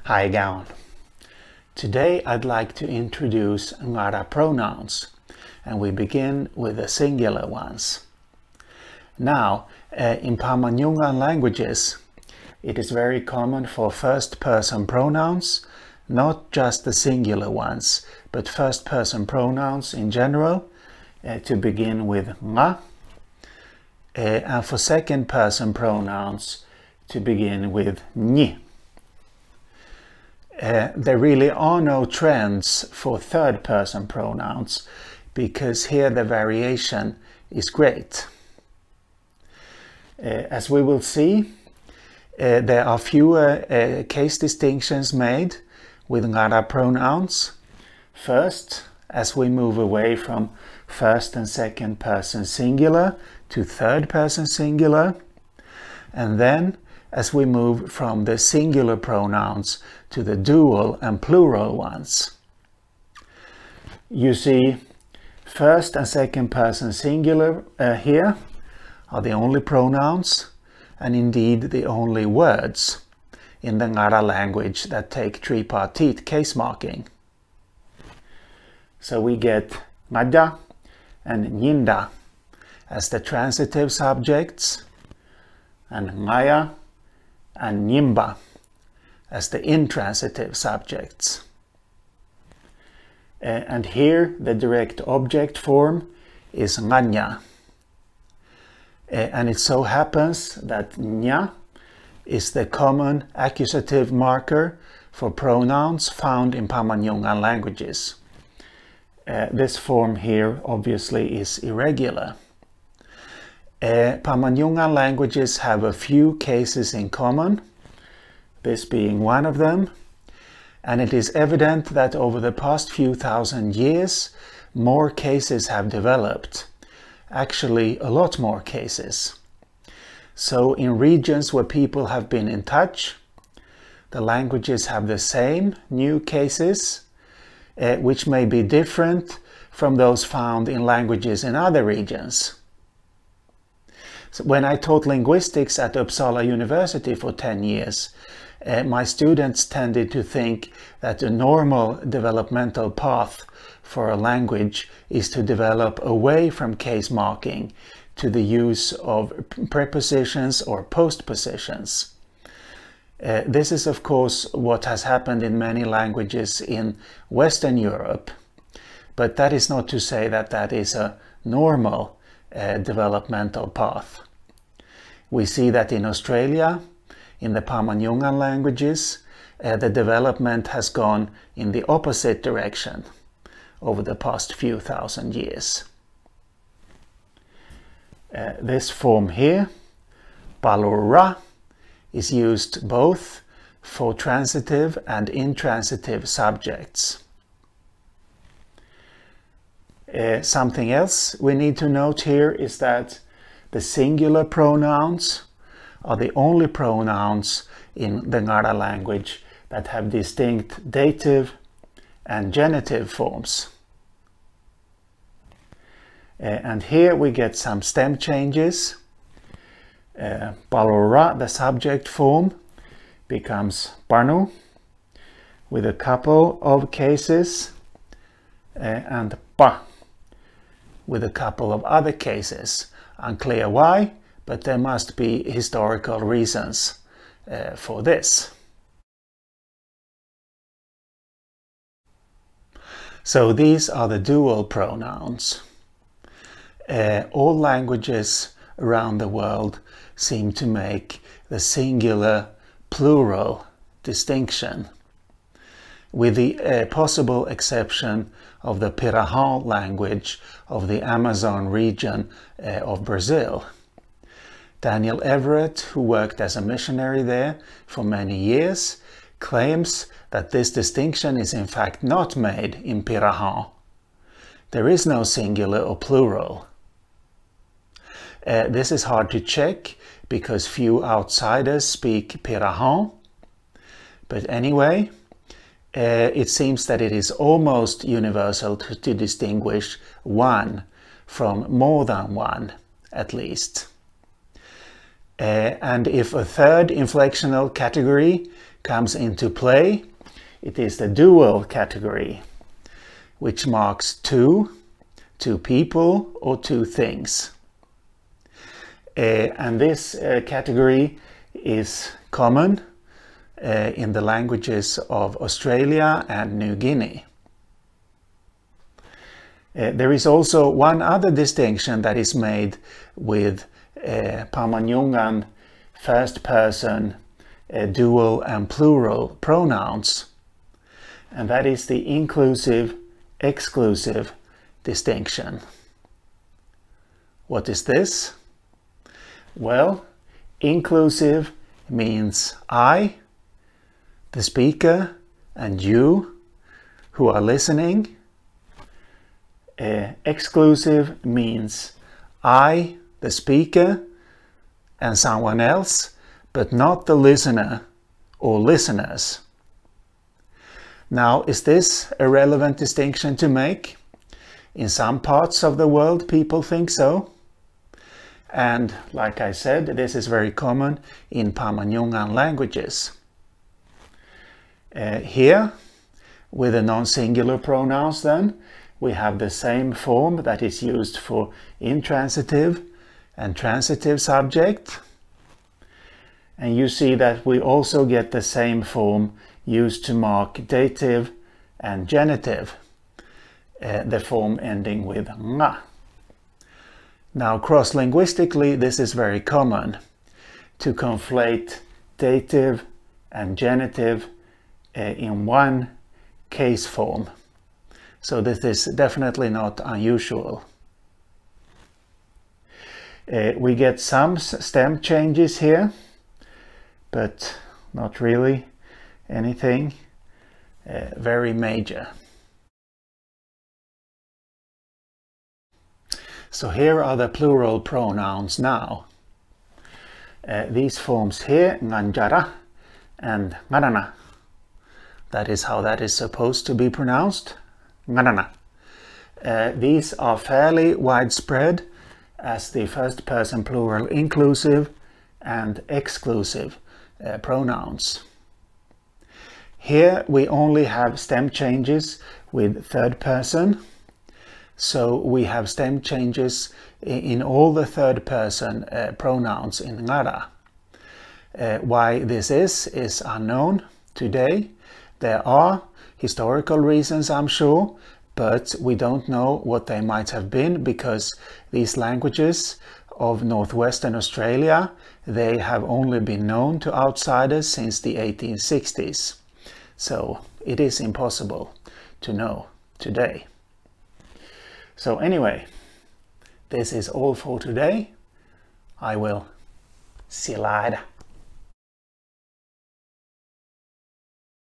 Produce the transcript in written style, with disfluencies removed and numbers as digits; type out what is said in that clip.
Hi again. Today I'd like to introduce Ngarla pronouns, and we begin with the singular ones. Now, in Pama-Nyungan languages, it is very common for first-person pronouns, not just the singular ones, but first-person pronouns in general, to begin with nga, and for second-person pronouns to begin with ni. There really are no trends for third-person pronouns, because here the variation is great. As we will see, there are fewer case distinctions made with Ngarla pronouns. First, as we move away from first and second person singular to third person singular, and then as we move from the singular pronouns to the dual and plural ones. You see, first and second person singular here are the only pronouns, and indeed the only words in the Ngarla language that take tripartite case marking. So we get ngadja and nyinda as the transitive subjects, and ngaya and nyimba as the intransitive subjects. And here the direct object form is nganya. And it so happens that nya is the common accusative marker for pronouns found in Pama-Nyungan languages. This form here obviously is irregular. Pama-Nyungan languages have a few cases in common, this being one of them, and it is evident that over the past few thousand years more cases have developed. Actually, a lot more cases. So in regions where people have been in touch, the languages have the same new cases, which may be different from those found in languages in other regions. So when I taught linguistics at Uppsala University for 10 years, my students tended to think that a normal developmental path for a language is to develop away from case marking to the use of prepositions or postpositions. This is of course what has happened in many languages in Western Europe, but that is not to say that that is a normal developmental path. We see that in Australia, in the Pama-Nyungan languages, the development has gone in the opposite direction over the past few thousand years. This form here, palura, is used both for transitive and intransitive subjects. Something else we need to note here is that the singular pronouns are the only pronouns in the Ngarla language that have distinct dative and genitive forms. And here we get some stem changes. Palora, the subject form, becomes panu with a couple of cases, and pa with a couple of other cases. Unclear why, but there must be historical reasons for this. So these are the dual pronouns. All languages around the world seem to make the singular plural distinction, with the possible exception of the Pirahan language of the Amazon region of Brazil. Daniel Everett, who worked as a missionary there for many years, claims that this distinction is in fact not made in Pirahan. There is no singular or plural. This is hard to check because few outsiders speak Pirahan, but anyway, it seems that it is almost universal to distinguish one from more than one, at least. And if a third inflectional category comes into play, it is the dual category, which marks two people or two things. And this category is common in the languages of Australia and New Guinea. There is also one other distinction that is made with Pama-Nyungan first person dual and plural pronouns, and that is the inclusive-exclusive distinction. What is this? Well, inclusive means I, the speaker, and you who are listening. Exclusive means I, the speaker, and someone else, but not the listener or listeners. Now, is this a relevant distinction to make? In some parts of the world, people think so. And like I said, this is very common in Pama-Nyungan languages. Here, with the non-singular pronouns then, we have the same form that is used for intransitive and transitive subject. And you see that we also get the same form used to mark dative and genitive, the form ending with nga. Now, cross-linguistically, this is very common to conflate dative and genitive in one case form. So this is definitely not unusual. We get some stem changes here, but not really anything very major. So here are the plural pronouns now. These forms here, nganjara and ngarana. That is how that is supposed to be pronounced. Ngarana. These are fairly widespread as the first person plural inclusive and exclusive pronouns. Here we only have stem changes with third person. So we have stem changes in all the third person pronouns in Ngarla. Why this is unknown today. There are historical reasons, I'm sure, but we don't know what they might have been because these languages of northwestern Australia, they have only been known to outsiders since the 1860s. So it is impossible to know today. So anyway, this is all for today. I will see you later.